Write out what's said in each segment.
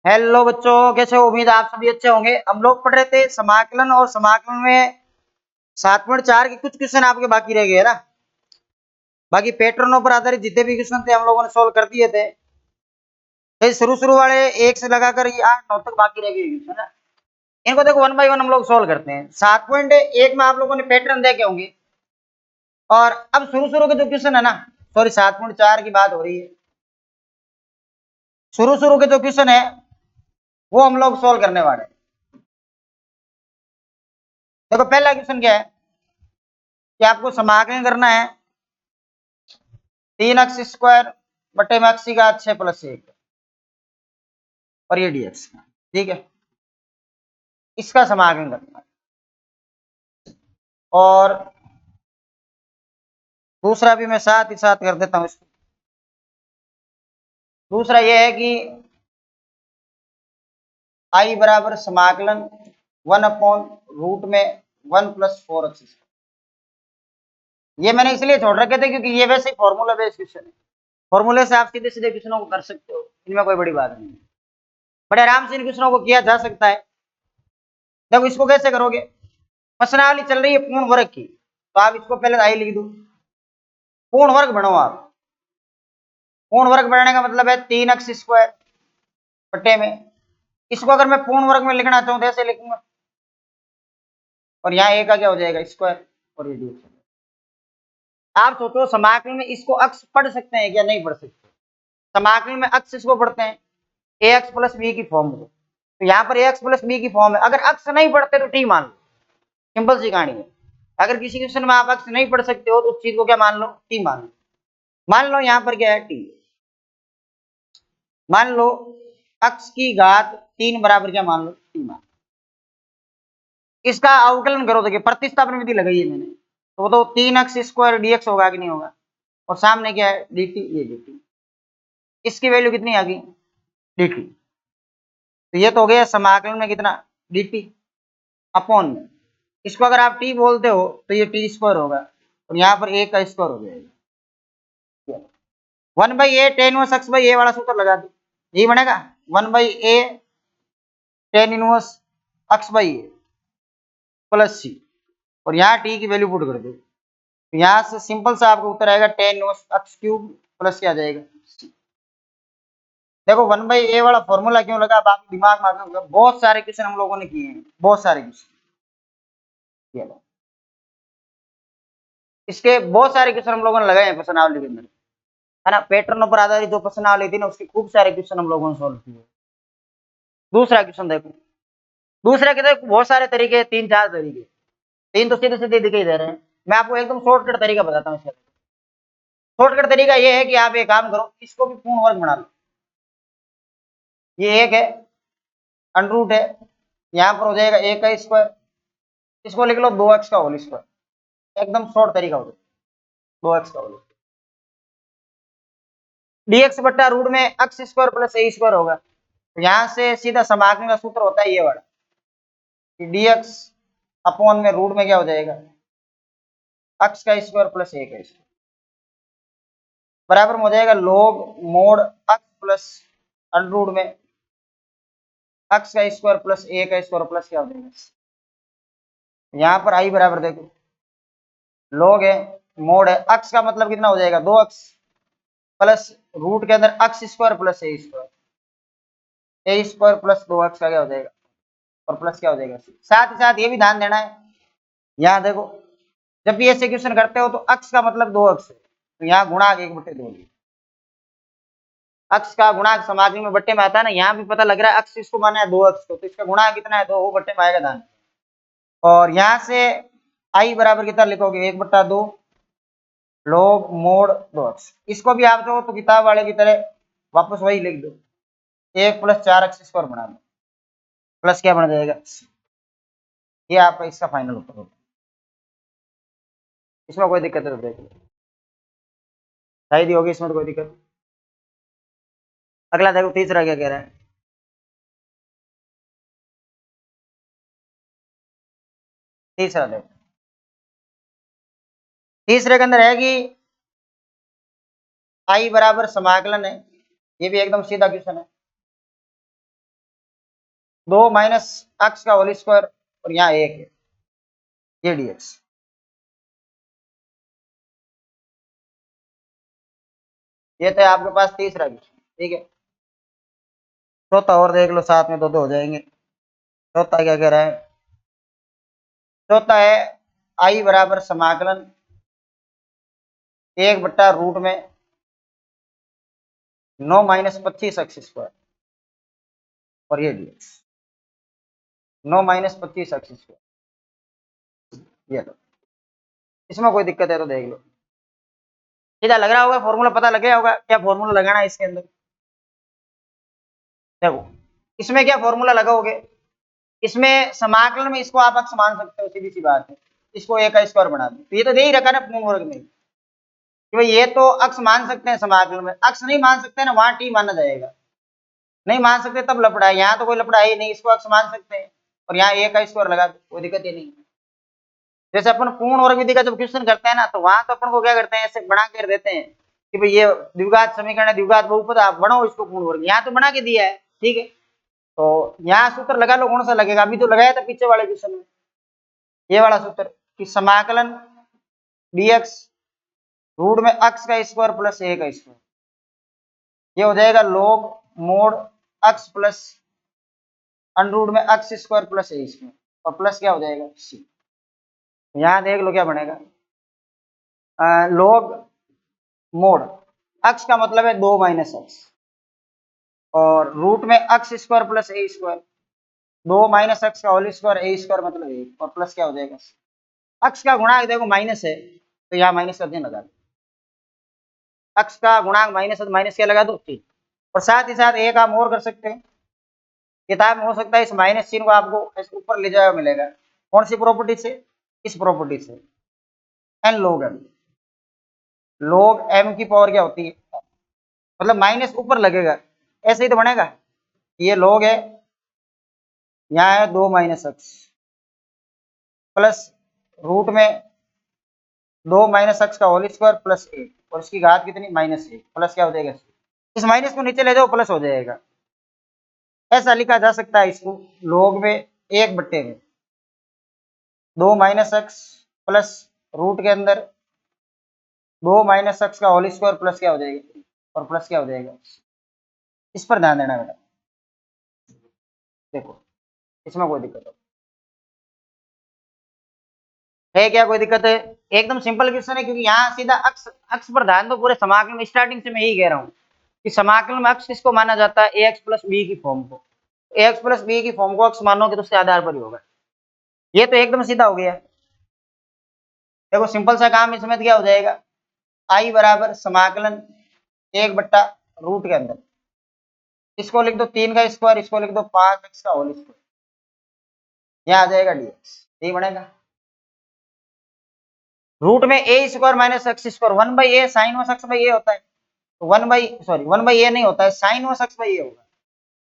Hello बच्चों, कैसे हो? उम्मीद आप सभी अच्छे होंगे। हम लोग पढ़ रहे थे समाकलन, और समाकलन में 7.4 के कुछ क्वेश्चन आपके बाकी रह गए ना। बाकी पैटर्नों पर आधारित जितने भी क्वेश्चन थे हम लोगों ने सोल्व कर दिए थे। तो शुरू वाले 1 से लगाकर ये 8-9 तक बाकी रह गए क्वेश्चन है। इनको देखो 1 बाय 1 हम लोग सोल्व करते हैं। 7.1 में आप लोगों ने पैटर्न देखे होंगे, और अब शुरू के जो क्वेश्चन है ना, सॉरी 7.4 की बात हो रही है। शुरू के जो क्वेश्चन है वो हम लोग सोल्व करने वाले हैं। देखो पहला क्वेश्चन क्या है कि आपको समाकलन करना है 3x² बटे में x की घात 6 + 1 और ये dx। ठीक है, इसका समाकलन करना है। और दूसरा भी मैं साथ ही साथ कर देता हूं इसको। दूसरा ये है कि i बराबर समाकलन 1/रूट में 1 + 4x। ये मैंने इसलिए छोड़ रखे थे क्योंकि ये वैसे फॉर्मूला बेस्ड क्वेश्चन है। फॉर्मूले से आप सीधे सीधे क्वेश्चनों को कर सकते हो, इनमें कोई बड़ी बात नहीं है। बड़े आराम से इन क्वेश्चनों को किया जा सकता है। देखो इसको कैसे करोगे, प्रश्नावली चल रही है पूर्ण वर्ग की, तो आप इसको पहले आई लिख दो। पूर्ण वर्ग बनाओ आप। पूर्ण वर्ग बनाने का मतलब है 3x² बटे में, इसको अगर मैं पूर्ण वर्ग में लिखना चाहूँ तो ऐसे लिखूंगा, और यहाँ a का क्या हो जाएगा स्क्वायर, और ये dx। आप सोचो समाकलन में इसको अक्ष पढ़ सकते हैं क्या? नहीं पढ़ सकते। समाकलन में अक्ष इसको पढ़ते हैं ax + b की फॉर्म में, तो यहाँ पर ax + b की फॉर्म है। अगर अक्ष नहीं पढ़ते तो t मान लो, सिंपल सी कहानी है। अगर किसी क्वेश्चन में आप अक्ष नहीं पढ़ सकते हो तो उस चीज को क्या मान लो? t मान लो। मान लो यहाँ पर क्या है t, मान लो x की घात 3 बराबर क्या मान लो? t मान। इसका अवकलन करो, देखिए प्रतिस्थापन विधि लगाई है मैंने, तो 3x² dx होगा कि नहीं होगा, और सामने क्या है dt, ये dt। इसकी वैल्यू कितनी आ गई? dt। तो ये तो हो गया समाकलन में कितना? dt अपॉन में, इसको अगर आप t बोलते हो तो ये t² होगा, और यहाँ पर a का स्क्वायर हो जाएगा। 1/a tan 1x/a वाला सूत्र लगा दो, यही बनेगा 1/a tan 1x/a plus c, और यहाँ t की वैल्यू पुट कर दो, तो यहाँ से सिंपल सा आपको उत्तर आएगा tan 1x³ प्लस क्या आ जाएगा c। देखो 1/a वाला फॉर्मूला क्यों लगा, आप दिमाग में आ गया। बहुत सारे क्वेश्चन हम लोगों ने किए हैं, बहुत सारे क्वेश्चन, इसके बहुत सारे क्वेश्चन हम लोगों ने लगाए हैं प्रश्नावली के अंदर, है ना। पैटर्नों पर आधारित जो प्रश्नावली थी ना, उसके खूब सारे क्वेश्चन हम लोगों ने सोल्व किए। दूसरा क्वेश्चन देखो, दूसरे के देखो बहुत सारे तरीके, 3-4 तरीके, 3 तो सीधे सीधे दिखाई दे रहे हैं। मैं आपको एकदम शॉर्टकट तरीका बताता हूँ इसका। शॉर्टकट तरीका ये है कि आप एक काम करो, इसको भी पूर्ण वर्ग बना लो। ये एक है, अंडरूट है, यहाँ पर हो जाएगा a का स्क्वायर, इसको लिख लो 2x का होल स्क्वायर। एकदम शॉर्ट तरीका हो जाएगा 2x का होल स्क्वायर। dx बट्टा रूट में x² प्लस a² होगा, तो यहाँ से सीधा समाकलन का सूत्र होता है ये वाला, dx अपॉन में रूट में क्या हो जाएगा x का स्क्वायर प्लस a का स्क्वायर, बराबर में हो जाएगा log mode x plus under root में x का स्क्वायर प्लस a का स्क्वायर प्लस क्या हो जाएगा। यहाँ पर i बराबर देखो log है, मोड है, x का मतलब कितना हो जाएगा 2x प्लस रूट के अंदर x² plus a² plus 2x का क्या हो जाएगा, और प्लस क्या हो जाएगा। साथ ही साथ ये भी ध्यान देना है, यहाँ देखो जब भी ऐसे क्वेश्चन करते हो तो अक्ष का मतलब 2x है, तो यहाँ गुणा 1/2। अक्ष का गुणा समाकलन में बट्टे में आता है ना, यहाँ भी पता लग रहा है अक्ष इसको माना है 2x को, तो इसका गुणा कितना है 2, वो बट्टे में आएगा ध्यान। और यहाँ से i बराबर कितना लिखोगे 1/2 log मोड 2x। इसको भी आप जो तो किताब वाले की तरह वापस वही लिख दो, 1 + 4x² बना दो, प्लस क्या बन जाएगा, ये आपका इसका फाइनल उत्तर होगा। इसमें कोई दिक्कत है तो देख लो, शायद ही होगी, इसमें तो कोई दिक्कत। अगला देखो तीसरा क्या कह रहा है, तीसरा देखो, तीसरे के अंदर है कि i बराबर समाकलन है, ये भी एकदम सीधा क्वेश्चन है। 2 माइनस एक्स का होल स्क्वायर और यहाँ 1 है, ये dx। ये तो आपके पास तीसरा क्वेश्चन, ठीक है। चौथा और देख लो, साथ में दो दो हो जाएंगे। चौथा क्या कह रहा है? चौथा है आई बराबर समाकलन 1/√में 9 माइनस 25 एक्स स्क्वायर और ये dx। 9 माइनस 25 एक्स स्क्वायर, ये लो। इसमें कोई दिक्कत है तो देख लो। सीधा लग रहा होगा, फॉर्मूला पता लग गया होगा। क्या फॉर्मूला लगाना है इसके अंदर? देखो, इसमें क्या फॉर्मूला लगाओगे? इसमें समाकलन में इसको आप अक्स मान सकते हो, सीधी सी बात है। इसको ए का स्क्वायर बना दो, तो ये तो दे ही रखा ना पूर्ण वर्ग में कि भाई ये तो अक्स मान सकते हैं समाकलन में। अक्स नहीं मान सकते ना, वहां टी माना जाएगा। नहीं मान सकते तब लपड़ा है, यहाँ तो कोई लपड़ा ही नहीं। इसको अक्स मान सकते हैं और यहाँ ए का स्क्वायर लगा दो, कोई दिक्कत ही नहीं। जैसे अपन पूर्ण वर्ग विधि का जब क्वेश्चन करते हैं ना, तो वहां तो अपन को क्या करते हैं, ऐसे बना कर देते हैं कि भाई ये द्विघात समीकरण है, द्विघात बहुपद, आप बनाओ इसको पूर्ण वर्ग। यहाँ तो बना के दिया है, ठीक है। तो यहाँ सूत्र लगा लो, कौन सा लगेगा? अभी तो लगाया था पीछे वाले क्वेश्चन में, ये वाला सूत्र कि समाकलन dx रूट में अक्स का स्क्वायर प्लस ए का स्क्वायर, ये हो जाएगा log मोड अक्स प्लस अंडरूट में अक्स स्क्वायर प्लस ए स्क्वायर, और प्लस क्या हो जाएगा सी। यहाँ देख लो क्या बनेगा। log मोड अक्स का मतलब है 2 माइनस एक्स, और रूट में अक्स स्क्वायर प्लस ए स्क्वायर, 2 माइनस एक्स का होल स्क्वायर ए स्क्वायर मतलब 1, और प्लस क्या हो जाएगा? अक्स का गुणांक देखो माइनस है, तो यहाँ माइनस का चिन्ह लगा दो। अक्स का गुणांक माइनस है तो माइनस क्या लगा दो? 3। और साथ ही साथ एक काम और कर सकते हैं, किताब में हो सकता है इस माइनस चिन्ह को आपको इस ऊपर ले जाया मिलेगा। कौन सी प्रॉपर्टी से? इस प्रॉपर्टी से, n log m। log m की पावर क्या होती है? मतलब माइनस ऊपर लगेगा, ऐसे ही तो बनेगा। ये log है, यहाँ है 2 माइनस एक्स प्लस रूट में 2 माइनस एक्स का होल स्क्वायर प्लस 1, और इसकी घात कितनी? -1, प्लस क्या हो जाएगा? इस माइनस को नीचे ले जाओ, प्लस हो जाएगा। ऐसा लिखा जा सकता है इसको, log में 1/में 2 माइनस एक्स प्लस रूट के अंदर 2 माइनस एक्स का होल स्क्वायर प्लस क्या हो जाएगा? और प्लस क्या हो जाएगा? इस पर ध्यान देना बेटा। देखो, इसमें कोई दिक्कत है क्या? कोई दिक्कत है? एकदम सिंपल क्वेश्चन है, क्योंकि यहाँ सीधा अक्स अक्स पर ध्यान दो। पूरे समाकलन में स्टार्टिंग से मैं यही कह रहा हूँ कि समाकलन में अक्स किसको माना जाता है? ax प्लस बी की फॉर्म को। ax प्लस बी की फॉर्म को अक्स मानोगे तो उसके आधार पर ही होगा। ये तो एकदम सीधा हो गया। देखो सिंपल सा काम इसमें क्या हो जाएगा? आई बराबर समाकलन 1/रूट के अंदर, इसको लिख दो 3 का स्क्वायर, इसको लिख दो 5x का होल स्क्वायर, यहाँ आ जाएगा dx। यही बनेगा। रूट में A square minus X square 1/a sine वस एक्स बाई ए होता है, तो 1/a नहीं होता है, साइन वस एक्स बाई ए होगा।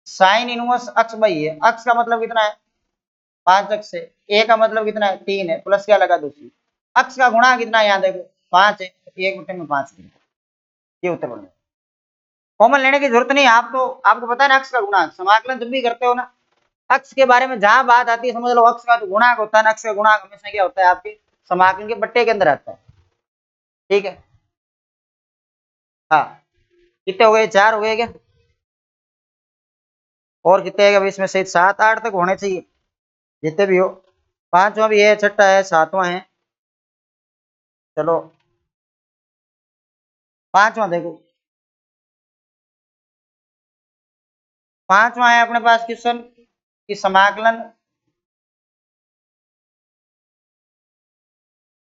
Sine inverse x by A, x का मतलब कितना है? 5x है, ए का मतलब कितना है? 3 है, प्लस क्या लगा दो सी। एक्स का गुणा कितना है? यहाँ देखो 5 है, 1/5 है। ये उत्तर बनेगा। कॉमन लेने की जरूरत नहीं, आप तो आपको पता है ना, अक्ष का गुणांक समाकलन जब भी करते हो ना, अक्ष के बारे में जहां बात आती है समझ लो अक्ष का तो गुणांक होता है ना। अक्ष का गुणांक हमेशा क्या होता है? आपके समाकलन के बट्टे के अंदर आता है, ठीक है। हाँ, कितने हो गए? 4 हो गए क्या? और कितने है? इसमें से 7 8 तक होने चाहिए, जितने भी हो। 5वां भी है, छठा है, 7वां है। चलो 5वां देखो, 5वां है अपने पास क्वेश्चन कि समाकलन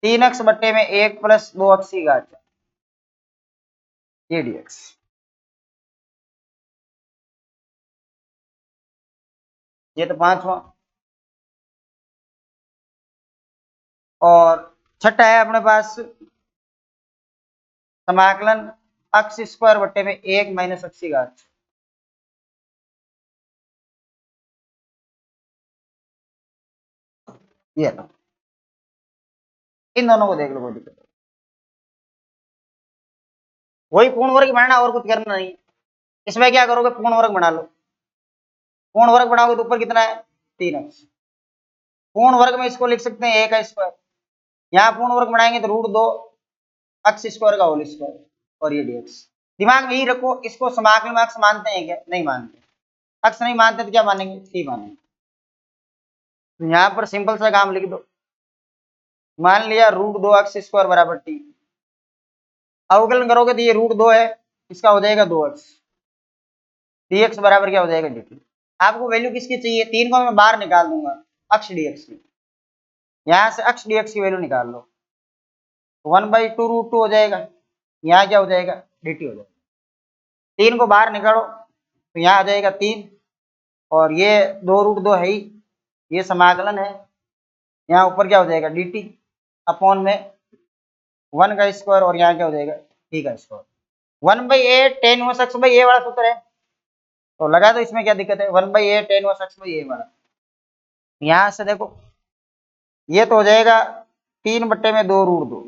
3x/में 1 प्लस 2x की घात ये dx। ये तो 5वां। और छठा है अपने पास समाकलन x स्क्वायर बट्टे में 1 माइनस x की घात। ये लो, इन दोनों को देख लो, कोई दिक्कत नहीं। वही पूर्ण वर्ग बनाना, और कुछ करना नहीं। इसमें क्या करोगे? पूर्ण वर्ग बना लो। पूर्ण वर्ग बनाओगे तो ऊपर कितना है 3x। पूर्ण वर्ग में इसको लिख सकते हैं a का स्क्वायर, यहाँ पूर्ण वर्ग बनाएंगे तो √2 x² का होल स्क्वायर और ये dx। दिमाग में यही रखो, इसको समाकलन में अक्ष मानते हैं क्या? नहीं मानते। अक्ष नहीं मानते तो क्या मानेंगे? t मानेंगे। तो यहाँ पर सिंपल सा काम लिख दो, मान लिया √2 x² बराबर t, अवकलन करोगे तो ये √2 है, इसका हो जाएगा 2x, dx बराबर क्या हो जाएगा dt। आपको वैल्यू किसकी चाहिए? 3 को मैं बाहर निकाल दूंगा, अक्ष dx की, यहां से अक्ष dx की वैल्यू निकाल लो, 1/2 √2 हो जाएगा, यहाँ क्या हो जाएगा dt हो जाएगा। 3 को बाहर निकालो तो यहाँ आ जाएगा 3, और ये 2 √2 है ही, ये समाकलन है, यहाँ ऊपर क्या हो जाएगा dt अपॉन में 1 का स्क्वायर, और यहाँ क्या हो जाएगा t का स्क्वायर। 1/a tan 1x/a वाला सूत्र है, तो लगा दो, इसमें क्या दिक्कत है? 1/a tan 1x/a वाला, यहाँ से देखो ये तो हो जाएगा 3/2 √2,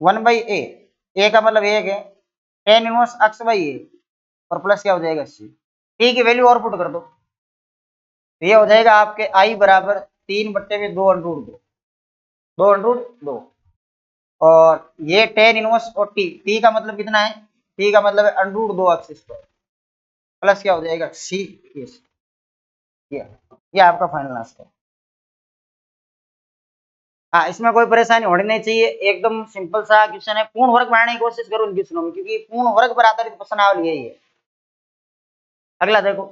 1/a, a का मतलब 1 है, tan 1x/a और प्लस क्या हो जाएगा c, t की वैल्यू और पुट कर दो, ये हो जाएगा आपके i बराबर 3/2 2 और ये tan इनवर्स और t का मतलब कितना है? t का मतलब है √2 x² प्लस क्या हो जाएगा c, ये आपका फाइनल आंसर है। हाँ, इसमें कोई परेशानी होनी नहीं चाहिए, एकदम सिंपल सा क्वेश्चन है। पूर्ण वर्ग बनाने की कोशिश करो इन क्वेश्चनों में, क्योंकि पूर्ण वर्ग पर आधारित प्रश्नावली यही है। अगला देखो,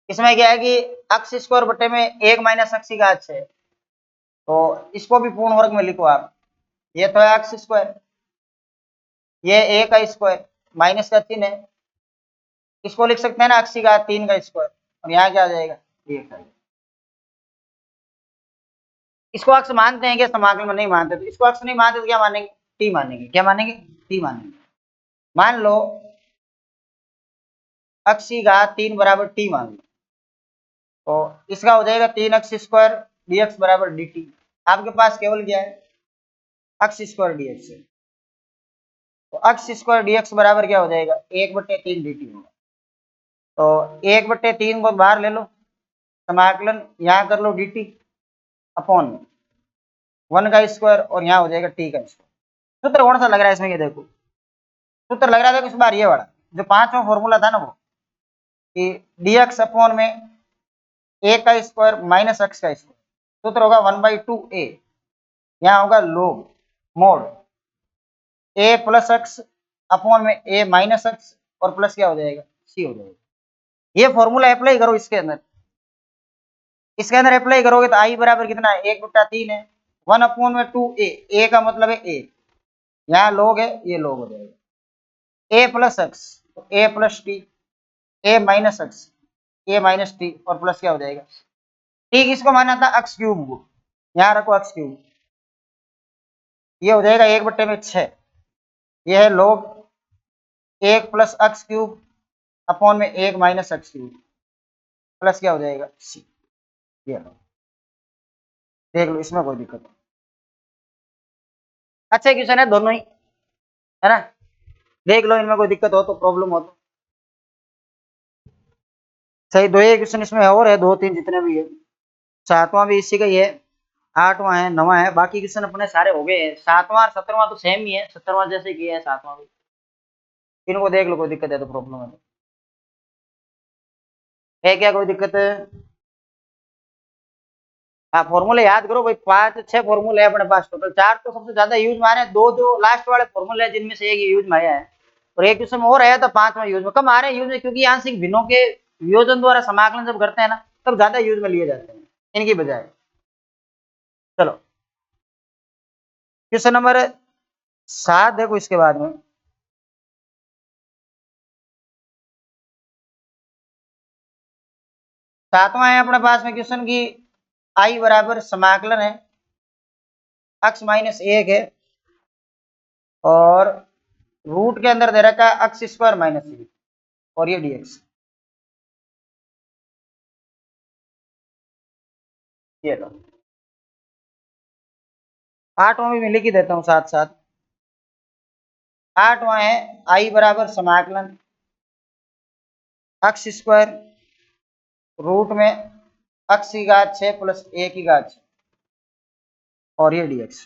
इसमें क्या है कि x² बटे में 1 - x का h है, तो इसको भी पूर्ण वर्ग में लिखो आप। ये तो है x², ये a का स्क्वायर, माइनस का चिन्ह है, इसको लिख सकते हैं ना x का 3 का स्क्वायर, और यहाँ क्या आ जाएगा 1। इसको अक्ष मानते हैं क्या? समाकलन में नहीं मानते, तो इसको अक्ष नहीं मानते तो क्या मानेंगे? टी मानेंगे। क्या मानेंगे? टी मानेंगे। मान लो अक्ष की घात 3 बराबर टी मान लो, तो इसका हो जाएगा 3x² dx बराबर dt। आपके पास केवल क्या है? x² dx है, तो x² dx बराबर क्या हो जाएगा 1/3 dt होगा। तो 1/3 को बाहर ले लो, समाकलन यहाँ कर लो dt अपॉन 1 का स्क्वायर, और यहाँ हो जाएगा t का स्क्वायर। सूत्र कौन सा लग रहा है इसमें? ये देखो सूत्र लग रहा है, देखो इस बार ये वाला जो 5वां फॉर्मूला था ना, वो कि dx अपॉन में a का स्क्वायर माइनस x का स्क्वायर, सूत्र होगा 1/2a, यहाँ होगा लोग mode a plus x upon में a माइनस x, और प्लस क्या हो जाएगा c हो जाएगा। ये फॉर्मूला अप्लाई करो इसके अंदर, इसके अंदर अप्लाई करोगे तो i बराबर कितना है 1/3 है, 1 अपॉन में 2a, a का मतलब है a, यहाँ लोग है, ये लोग हो जाएगा, a प्लस x तो a plus t, a minus x a minus t, और प्लस क्या हो जाएगा ठीक इसको माना था x³ को, यहाँ रखो x³, ये हो जाएगा 1/6, ये है log 1 प्लस x³ अपॉन में 1 माइनस x³ प्लस क्या हो जाएगा c। ये लो देख लो, इसमें कोई दिक्कत नहीं, अच्छा क्वेश्चन है दोनों ही, है ना? देख लो, इनमें कोई दिक्कत हो तो, प्रॉब्लम हो तो सही। दो ये क्वेश्चन इसमें और है, 2-3 जितने भी है, 7वां भी इसी का ही है, 8वां है, 9वां है, बाकी क्वेश्चन अपने सारे हो गए हैं। 7वां और 17वां तो सेम ही है, 17वां जैसे किया है 7वां भी, इनको देख लो, कोई दिक्कत है तो, प्रॉब्लम है क्या कोई दिक्कत है? हाँ, फॉर्मूले याद करो भाई, 5-6 फॉर्मूले है अपने पास टोटल, 4 तो सबसे ज्यादा यूज में आ रहे हैं, 2 जो लास्ट वाले फॉर्मूले हैं जिनमें से एक यूज में आया है, और एक क्वेश्चन और है तो 5वां यूज में, कम आ रहे हैं यूज में, क्योंकि आंशिक भिन्नों के वियोजन द्वारा समाकलन जब करते हैं ना, तब ज्यादा यूज में लिए जाते हैं इनकी बजाय। चलो क्वेश्चन नंबर 7 देखो, इसके बाद में 7वां है अपने पास में क्वेश्चन की आई बराबर समाकलन है x माइनस 1 है, और रूट के अंदर दे रखा है x² माइनस 1, और ये dx, ये लो 8वां भी मैं लिख ही देता हूँ साथ साथ। 8वां है आई बराबर समाकलन एक्स स्क्वायर रूट में एक्स की घात 6 प्लस ए की घात 6 और ये dx।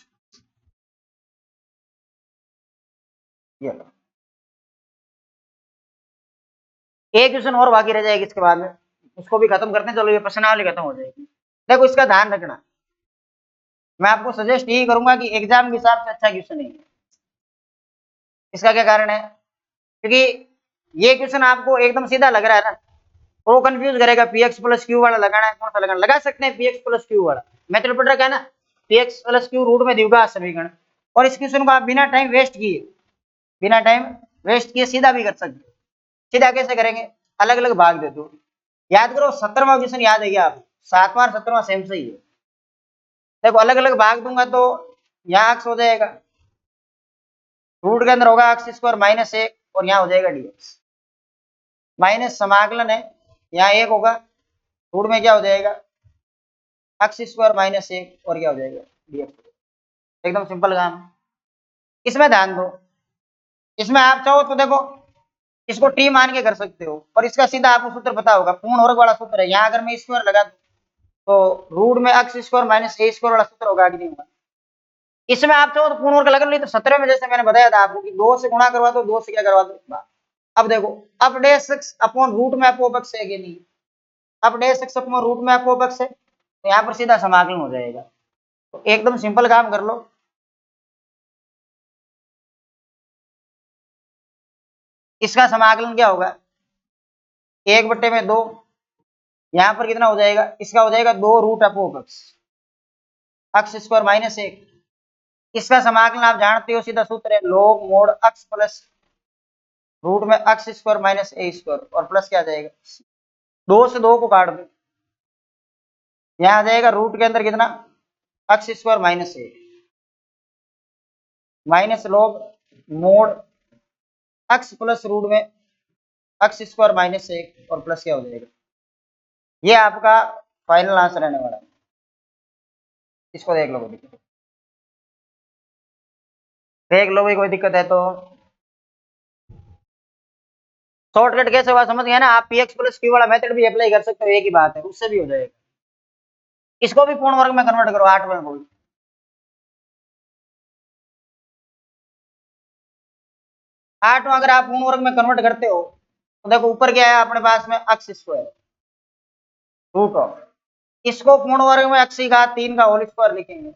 ये एक क्वेश्चन और बाकी रह जाएगी इसके बाद में, उसको भी खत्म करते हैं। चलो ये प्रश्नावली खत्म हो जाएगी। देखो इसका ध्यान रखना, मैं आपको सजेस्ट यही करूंगा कि एग्जाम के हिसाब से अच्छा क्वेश्चन नहीं है। इसका क्या कारण है? क्योंकि ये क्वेश्चन आपको एकदम सीधा लग रहा है ना, वो कंफ्यूज करेगा। पी एक्स प्लस क्यू वाला लगाना है, कौन सा लगाना? लगा सकते हैं पी एक्स प्लस क्यू वाला, मेथड पढ़ रखा है ना, p x plus q root में द्विघात समीकरण। और इस क्वेश्चन को आप बिना टाइम वेस्ट किए सीधा भी कर सकते हो। सीधा कैसे करेंगे? अलग अलग भाग दे दो। याद करो 17वां क्वेश्चन याद है क्या आप? 7वां 17वां सेम से ही है। देखो अलग अलग भाग दूंगा तो यहाँ एक्स हो जाएगा, रूट के अंदर होगा एक्स स्क्वायर माइनस 1 और यहाँ हो जाएगा डीएक्स। माइनस समाकलन है, यहाँ 1 होगा, रूट में क्या हो जाएगा एक्स स्क्वायर माइनस 1 और क्या हो जाएगा डीएक्स। एकदम सिंपल काम है। इसमें ध्यान दो, इसमें आप चाहो तो देखो इसको टी मान के कर सकते हो, और इसका सीधा आपको सूत्र पता होगा, पूर्ण वर्ग वाला सूत्र है। यहाँ अगर मैं स्क्वायर लगा दूं तो रूट में x square minus a square वाला सूत्र होगा कि नहीं होगा? इसमें आप चाहो तो पूर्ण वर्ग लगा लो, नहीं तो 17 में जैसे मैंने बताया था आपको कि 2 से गुणा करवा दो, 2 से क्या करवा दो। अब देखो अब डेस एक्स अपॉन रूट में एफ ऑफ एक्स है कि नहीं? अब डेस एक्स अपॉन रूट में एफ ऑफ एक्स है, तो यहाँ पर सीधा समाकलन हो जाएगा। तो एकदम सिंपल काम कर लो। इसका समाकलन क्या होगा? 1/2, यहाँ पर कितना हो जाएगा? इसका हो जाएगा 2 root f of x, x square minus 1। इसका समाकलन आप जानते हो, सीधा सूत्र है log mod x plus root में x square minus a square और प्लस क्या आ जाएगा? 2 से 2 को काट दो, यहाँ आ जाएगा रूट के अंदर कितना X square minus A minus log mod x plus root में एक्स स्क्वायर माइनस 1 और प्लस क्या हो जाएगा? ये आपका फाइनल आंसर रहने वाला है। इसको देख लो, कोई दिक्कत देख लो भाई, कोई दिक्कत है तो। शॉर्टकट कैसे हुआ समझ गया ना? आप पी एक्स प्लस क्यू वाला मेथड भी अप्लाई कर सकते हो, एक ही बात है, उससे भी हो जाएगा। इसको भी पूर्ण वर्ग में कन्वर्ट करो 8 में कोई। 8 में अगर आप पूर्ण वर्ग में कन्वर्ट करते हो तो देखो ऊपर क्या है अपने पास में एक्स स्क्वायर रूट ऑफ, इसको पूर्ण वर्ग में एक्स की घात 3 का होल स्क्वायर लिखेंगे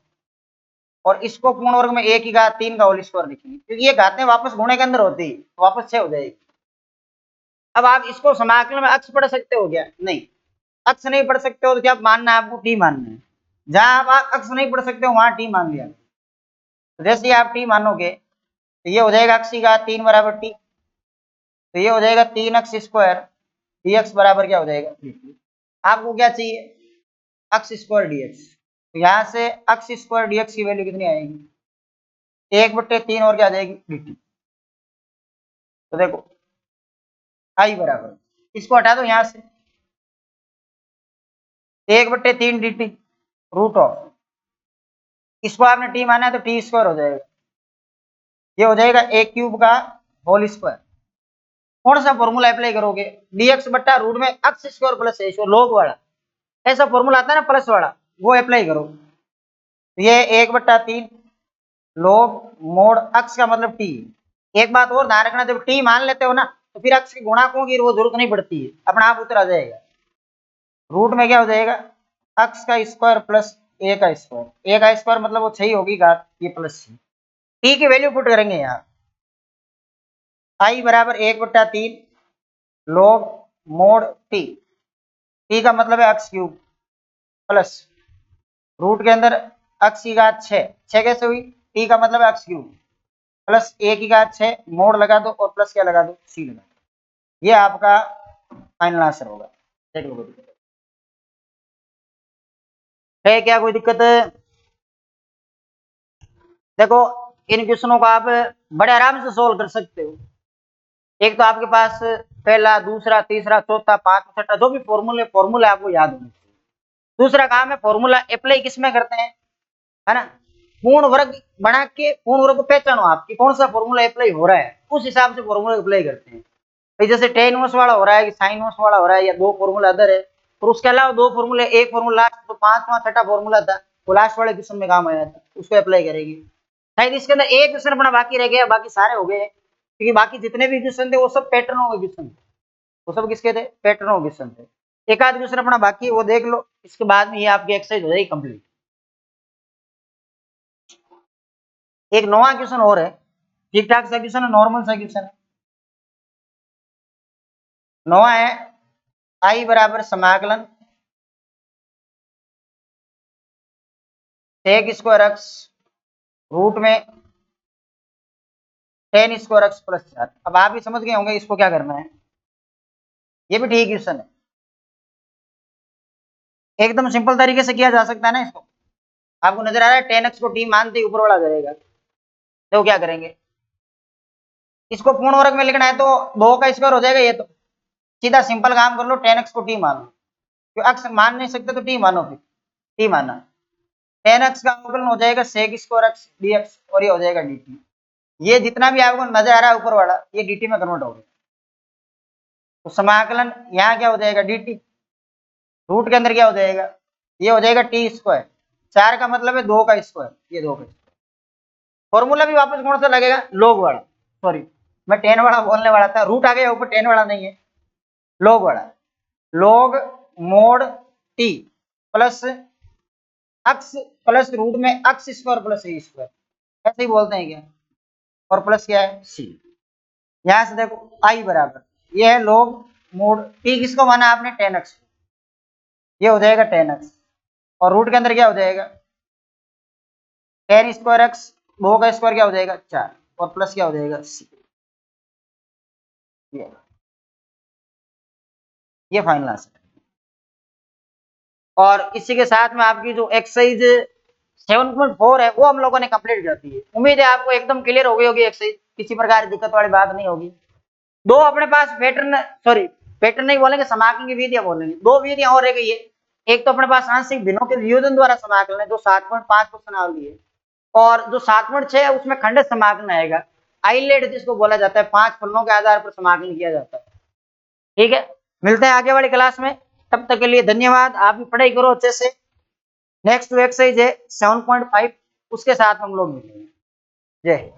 और इसको पूर्ण वर्ग में ए की घात 3 का होल स्क्वायर लिखेंगे, क्योंकि ये घातें वापस गुणे के अंदर होती है तो वापस 6 हो जाएगी। अब आप इसको समाकलन में अक्ष पढ़ सकते हो क्या? नहीं, अक्ष नहीं पढ़ सकते हो तो क्या मानना है आपको? टी मानना है। जहां आप अक्ष नहीं पढ़ सकते हो वहां टी मान लिया। तो जैसे आप टी मानोगे तो ये हो जाएगा अक्ष की घात 3 बराबर टी, तो ये हो जाएगा 3x स्क्वायर dx बराबर क्या हो जाएगा? आपको क्या चाहिए? X square dx। तो यहाँ से एक्स स्क्वायर dx की वैल्यू कितनी आएगी? 1/3 और क्या आ जाएगी? dt। तो देखो आई बराबर, इसको हटा दो यहाँ से, 1/3 dt रूट ऑफ, इसको आपने टी माना है तो टी स्क्वायर हो जाएगा, ये हो जाएगा ए क्यूब का होल स्क्वायर। कौन सा फॉर्मूला अप्लाई करोगे? dx बट्टा रूट में एक्स स्क्वायर प्लस ए स्क्वायर लॉग वाला, ऐसा फॉर्मूला आता है ना प्लस वाला, वो अप्लाई करो। तो ये 1/3 लॉग मोड एक्स का मतलब टी। एक बात और ध्यान रखना, जब टी मान लेते हो ना तो फिर एक्स के गुणाकों की वो जरूरत नहीं पड़ती है, अपना आप उत्तर आ जाएगा। रूट में क्या हो जाएगा? एक्स का स्क्वायर प्लस ए का स्क्वायर, ए का स्क्वायर मतलब वो 6 होगी घात, ये प्लस 6। टी की वैल्यू पुट करेंगे यहाँ, आई बराबर 1/3 लॉग मोड टी, टी का मतलब है एक्स क्यूब प्लस रूट के अंदर एक्स की घात 6, 6 कैसे हुई? टी का मतलब है एक्स क्यूब प्लस ए की घात 6, मोड लगा दो और प्लस क्या लगा दो? सी लगा दो। ये आपका फाइनल आंसर होगा। देख लो, कोई है क्या कोई दिक्कत? देखो इन क्वेश्चनों को आप बड़े आराम से सोल्व कर सकते हो। एक तो आपके पास पहला, दूसरा, तीसरा, चौथा, पांचवा, छठा जो भी फॉर्मूले आपको याद होने चाहिए। दूसरा काम है फॉर्मूला अप्लाई किस में करते हैं, है ना? पूर्ण वर्ग बना के पूर्ण वर्ग को पहचानो आपकी कौन सा फॉर्मूला अप्लाई हो रहा है, उस हिसाब से फॉर्मूला अप्लाई करते हैं। भाई जैसे टेन इनवर्स वाला हो रहा है कि साइन इनवर्स वाला हो रहा है या दो फॉर्मूला अदर है, और उसके अलावा दो फॉर्मूले, एक फॉर्मूला लास्ट, तो पांचवा छठा फॉर्मूला था वो लास्ट वाले क्वेश्चन में काम आया था, उसको अप्लाई करेगी। शायद इसके अंदर एक क्वेश्चन अपना बाकी रह गया, बाकी सारे हो गए, क्योंकि बाकी जितने भी क्वेश्चन थे वो सब पैटर्नों के क्वेश्चन थे, वो सब किसके थे, पैटर्नों के क्वेश्चन थे। एक आध क्वेश्चन अपना बाकी है वो देख लो, इसके बाद में ये आपकी एक्सरसाइज हो जाएगी कंप्लीट। एक नवा क्वेश्चन और है, ठीक ठाक सा क्वेश्चन है, नॉर्मल सा क्वेश्चन है, नवा है, आई बराबर समाकलन सेक स्क्वायर एक्स रूट में टेन स्क्वायर एक्स प्लस 4। अब आप भी समझ गए होंगे इसको क्या करना है, ये भी ठीक क्वेश्चन है, एकदम सिंपल तरीके से किया जा सकता है ना इसको। आपको नजर आ रहा है टेन एक्स को टी मानते ही ऊपर वाला जाएगा, तो क्या करेंगे, इसको पूर्ण वर्ग में लिखना है तो दो का स्क्वायर हो जाएगा, ये तो सीधा सिंपल काम कर लो, टेन एक्स को टी मान लो, क्यों एक्स मान नहीं सकते तो टी मानो, फिर टी माना, टेन एक्स का अवकलन हो जाएगा sec square x d x, और ये हो जाएगा डी टी। ये जितना भी आपको नजर आ रहा है ऊपर वाला ये डी टी में कन्वर्ट हो गया, तो समाकलन यहाँ क्या हो जाएगा डी टी, रूट के अंदर क्या हो जाएगा, ये हो जाएगा टी स्क्वायर, 4 का मतलब है 2 का स्क्वायर, ये 2 का स्क्वायर। फॉर्मूला भी वापस कौन सा लगेगा, लोग वाला, सॉरी मैं टेन वाला बोलने वाला था, रूट आ गया ऊपर, टेन वाला नहीं है, लोग वाला, लोग मोड टी प्लस अक्स प्लस रूट में अक्स स्क्वायर प्लस ए स्क्वायर, ऐसे ही बोलते हैं क्या, और प्लस क्या है सी। यहां से देखो आई बराबर ये है लोग मोड टी, किसको माना आपने, टेन एक्स, ये हो जाएगा टेन एक्स, और रूट के अंदर क्या हो जाएगा टेन स्क्वायर एक्स, 2 का स्क्वायर क्या हो जाएगा 4, और प्लस क्या हो जाएगा सी। ये फाइनल आंसर। और इसी के साथ में आपकी जो एक्सरसाइज 7.4 है वो हम लोगों ने कंप्लीट कर दी है। उम्मीद है आपको एकदम क्लियर हो गई होगी एक्सरसाइज, किसी प्रकार की दिक्कत वाली बात नहीं होगी। दो अपने पास पैटर्न, सॉरी पैटर्न नहीं बोलेंगे, समाकलन की विधियां बोलेंगे, दो विधियां और रह गई है। एक तो अपने पास आंशिक भिन्नों के वियोजन द्वारा समाकलन है जो 7.5% आ गई है, और जो 7.6 है उसमें खंडित समाकलन आएगा, आइलेट जिसको बोला जाता है, 5 फलनों के आधार पर समाकलन किया जाता है। ठीक है, मिलते हैं आगे वाली क्लास में, तब तक के लिए धन्यवाद। आप भी पढ़ाई करो अच्छे से। नेक्स्ट एक्सरसाइज है 7.5, उसके साथ हम लोग मिलेंगे। जय हिंद।